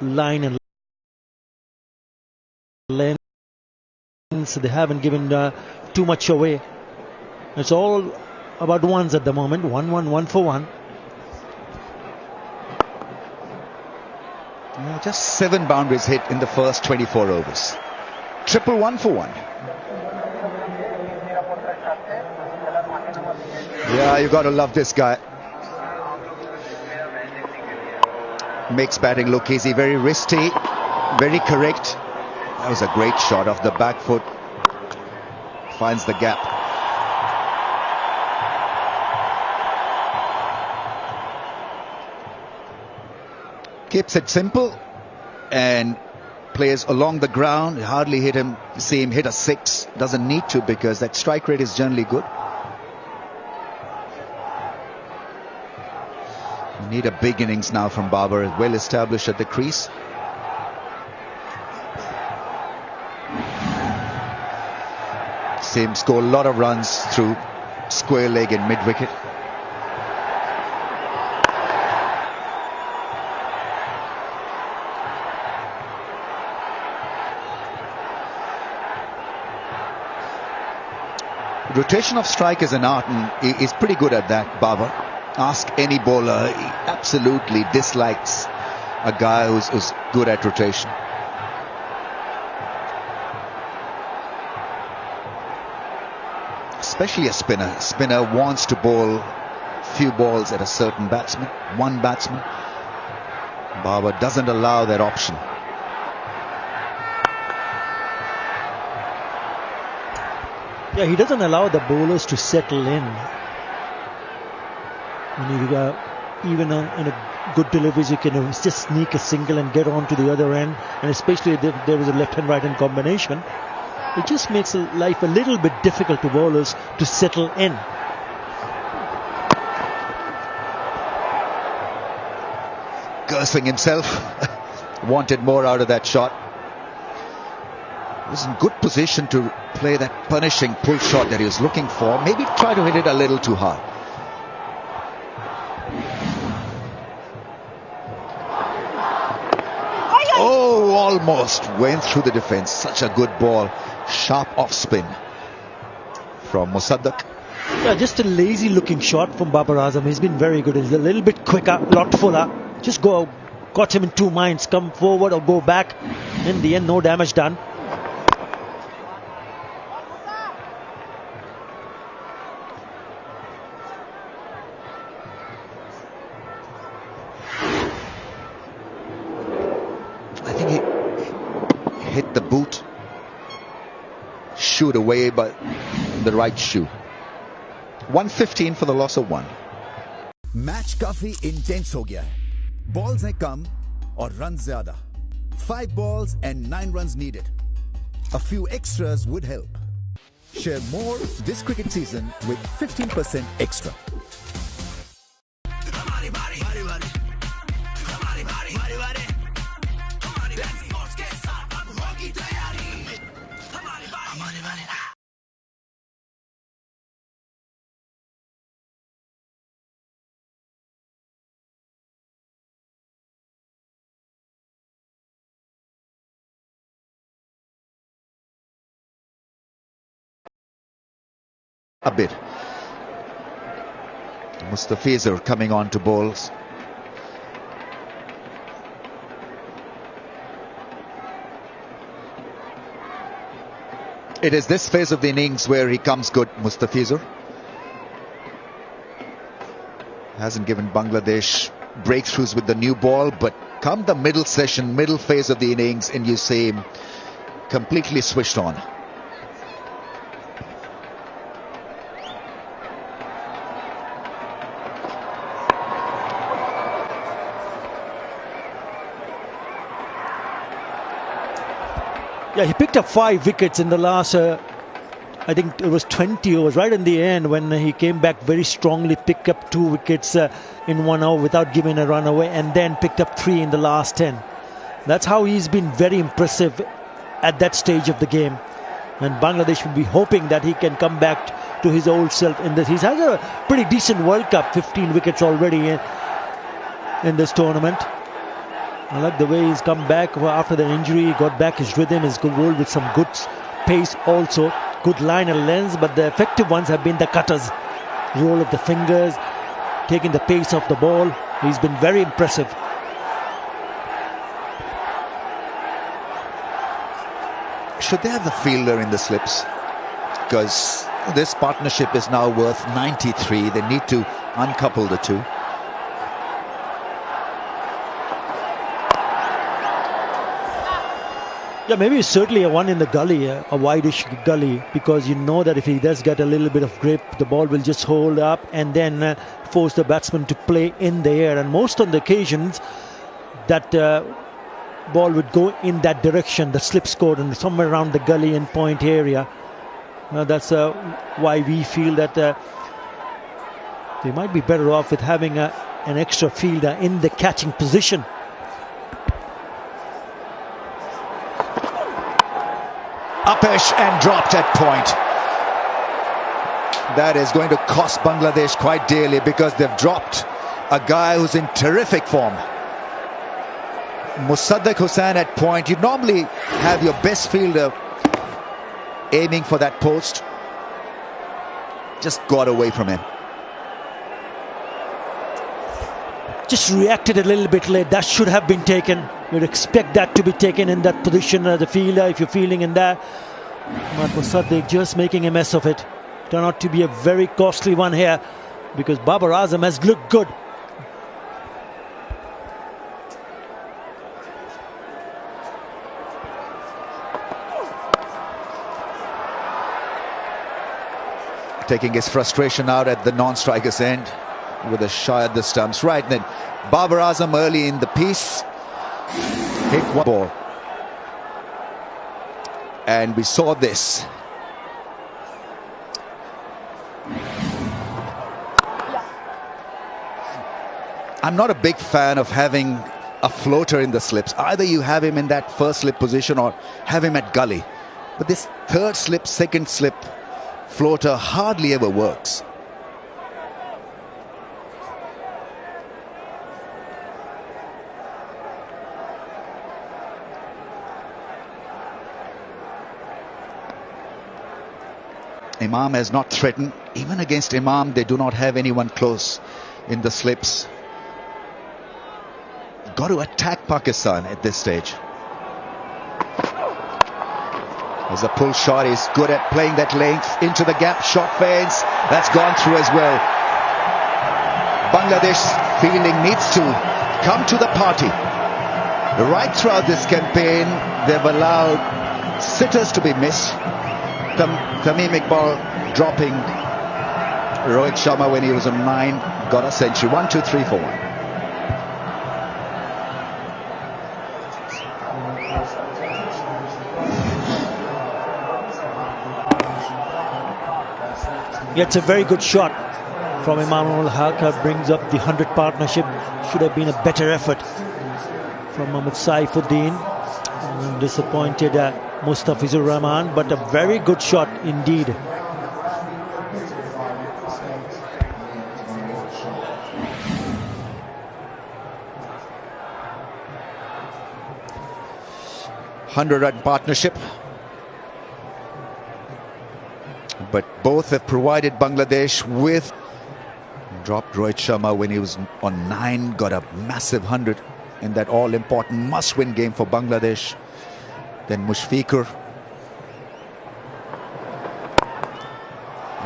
line and length. They haven't given too much away. It's all about ones at the moment. 1-1, 1 for 1. Yeah, just 7 boundaries hit in the first 24 overs. Triple 1 for 1. Yeah, you got to love this guy. Makes batting look easy, very wristy, very correct. That was a great shot off the back foot. Finds the gap. Keeps it simple and plays along the ground. Hardly see him hit a 6. Doesn't need to, because that strike rate is generally good. You need a big innings now from Babar, well established at the crease. See him score a lot of runs through square leg and mid wicket. Rotation of strike is an art, and he's pretty good at that, Babar. Ask any bowler, he absolutely dislikes a guy who's good at rotation. Especially a spinner. Spinner wants to bowl few balls at a certain batsman, one batsman. Babar doesn't allow that option. Yeah, he doesn't allow the bowlers to settle in. Even in a good deliveries, you can just sneak a single and get on to the other end. And especially if there was a left and right hand combination, it just makes life a little bit difficult to bowlers to settle in. Cursing himself. Wanted more out of that shot. Was in good position to play that punishing pull shot that he was looking for. Maybe try to hit it a little too hard. Oh, almost went through the defense. Such a good ball. Sharp off spin from Mosaddak. Yeah, just a lazy looking shot from Babar Azam. He's been very good. He's a little bit quicker, lot fuller. Just got him in two minds. Come forward or go back. In the end, no damage done. Hit the boot, shoot away, but the right shoe. 115 for the loss of 1. Match काफी intense हो गया है. Balls हैं कम और runs ज़्यादा. 5 balls and 9 runs needed. A few extras would help. Share more this cricket season with 15% extra. A bit. Mustafizur coming on to bowls. It is this phase of the innings where he comes good, Mustafizur. Hasn't given Bangladesh breakthroughs with the new ball, but come the middle session, middle phase of the innings, and you see him completely switched on. Yeah, he picked up 5 wickets in the last, I think it was 20 overs, right in the end when he came back very strongly, picked up 2 wickets in 1 hour without giving a run away, and then picked up 3 in the last 10. That's how he's been very impressive at that stage of the game. And Bangladesh will be hoping that he can come back to his old self in this. He's had a pretty decent World Cup, 15 wickets already in this tournament. I like the way he's come back after the injury. He got back his rhythm, his good roll with some good pace also. Good line and length, but the effective ones have been the cutters. Roll of the fingers, taking the pace off the ball. He's been very impressive. Should they have the fielder in the slips? Because this partnership is now worth 93. They need to uncouple the two. Yeah, maybe it's certainly a one in the gully, a wideish gully, because you know that if he does get a little bit of grip, the ball will just hold up and then force the batsman to play in the air. And most on the occasions, that ball would go in that direction, the slip scored, and somewhere around the gully and point area. That's why we feel that they might be better off with having an extra fielder in the catching position. Upish and dropped at point. That is going to cost Bangladesh quite dearly because they've dropped a guy who's in terrific form. Musaddiq Hussain at point. You normally have your best fielder aiming for that post. Just got away from him. Just reacted a little bit late. That should have been taken. You'd expect that to be taken in that position as a fielder if you're fielding in that. But Musaddiq just making a mess of it. Turned out to be a very costly one here because Babar Azam has looked good. Taking his frustration out at the non-striker's end with a shy at the stumps. Right then, Babar Azam early in the piece hit one ball, and we saw this. I'm not a big fan of having a floater in the slips. Either you have him in that first slip position or have him at gully, but this third slip, second slip floater hardly ever works. Imam has not threatened. Even against Imam, they do not have anyone close in the slips. Got to attack Pakistan at this stage. There's a pull shot. He's good at playing that length into the gap. Short fades. That's gone through as well. Bangladesh fielding needs to come to the party. Right throughout this campaign, they've allowed sitters to be missed. Tamim Iqbal dropping Rohit Sharma when he was on 9, got a century. 1, 2, 3 for 1. Yeah, it's a very good shot from Imam Haq. Brings up the 100 partnership. Should have been a better effort from Mohammad Saifuddin. Disappointed Mustafizur Rahman, but a very good shot indeed. Hundred-run partnership, but both have provided Bangladesh with. Dropped Rohit Sharma when he was on 9, got a massive 100 in that all-important must-win game for Bangladesh. Then Mushfiqur.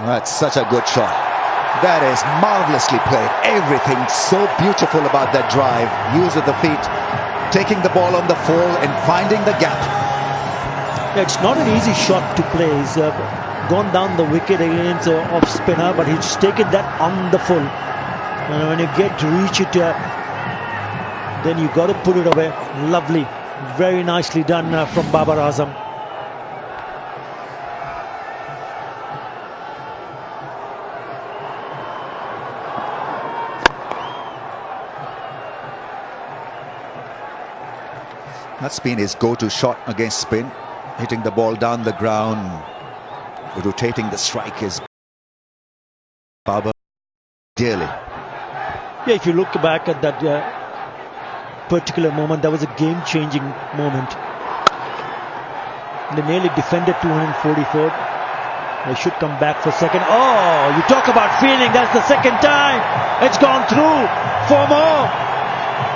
That's such a good shot. That is marvelously played. Everything so beautiful about that drive. Use of the feet, taking the ball on the full and finding the gap. Yeah, it's not an easy shot to play. He's gone down the wicket against off spinner, but he's taken that on the full. And when you get to reach it, then you got to put it away. Lovely. Very nicely done from Babar Azam. That's been his go-to shot against spin. Hitting the ball down the ground, rotating the strike is Babar dearly. Yeah, if you look back at that particular moment, that was a game-changing moment. They nearly defended 244. They should come back for second. Oh, you talk about feeling. That's the second time. It's gone through. 4 more.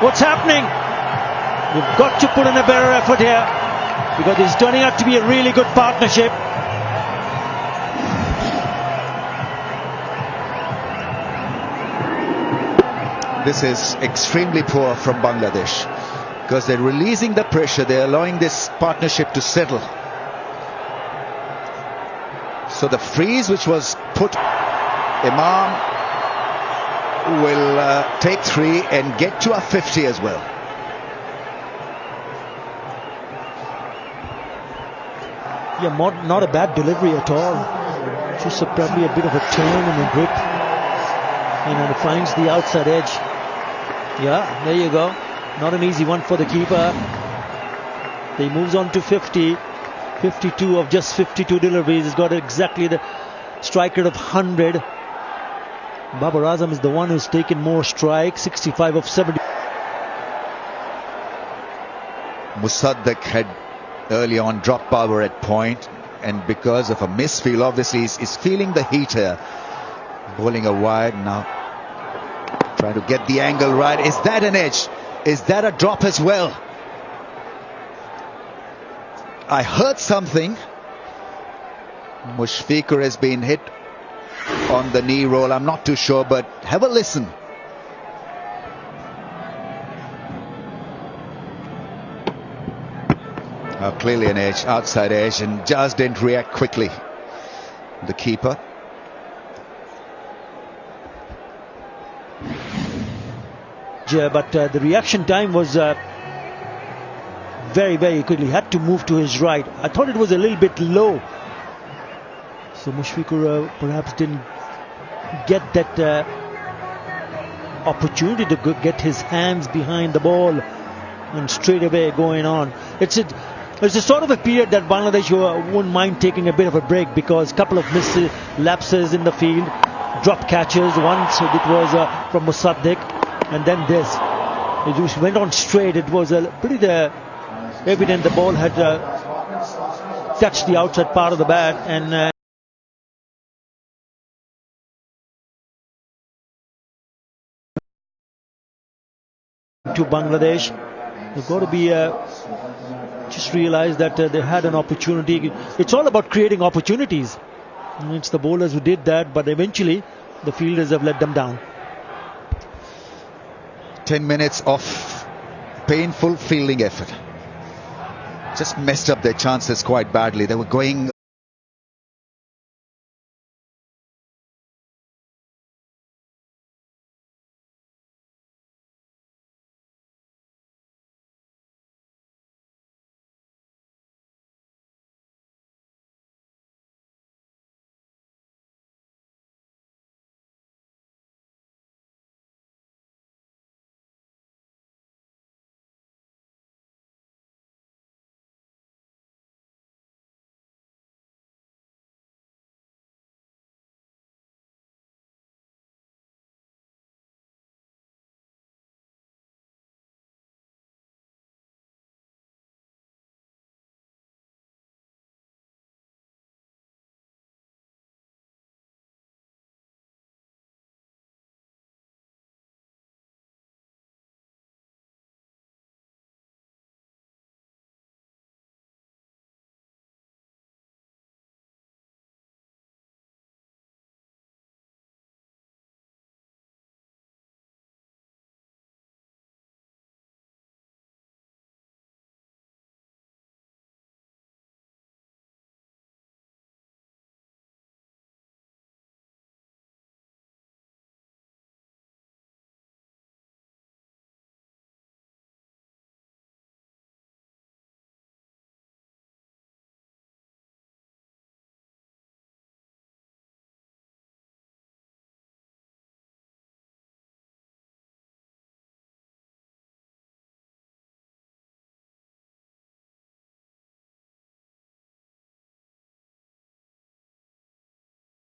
What's happening? You've got to put in a better effort here, because it's turning out to be a really good partnership. This is extremely poor from Bangladesh, because they're releasing the pressure. They're allowing this partnership to settle. So the freeze which was put, Imam will take 3 and get to a 50 as well. Yeah, not a bad delivery at all. Just probably a bit of a turn and a grip. And it finds the outside edge. Yeah, there you go. Not an easy one for the keeper. He moves on to 50. 52 of just 52 deliveries. He's got exactly the strike rate of 100. Babar Azam is the one who's taken more strikes. 65 of 70. Musaddiq had early on dropped Babar at point, and because of a misfield, obviously he's feeling the heat here. Bowling a wide now, trying to get the angle right. Is that an edge? Is that a drop as well? I heard something. Mushfiqur has been hit on the knee roll. I'm not too sure, but have a listen. Clearly an edge, outside edge, and just didn't react quickly, the keeper. Yeah, but the reaction time was very, very quickly. Had to move to his right. I thought it was a little bit low. So Mushfiqur perhaps didn't get that opportunity to get his hands behind the ball and straight away going on. It's a sort of a period that Bangladesh wouldn't mind taking a bit of a break, because a couple of lapses in the field, drop catches. Once it was from Musaddiq, and then this. It just went on straight. It was pretty evident the ball had touched the outside part of the bat, and to Bangladesh. They've got to be just realize that they had an opportunity. It's all about creating opportunities. And it's the bowlers who did that, but eventually the fielders have let them down. 10 minutes of painful fielding effort. Just messed up their chances quite badly. They were going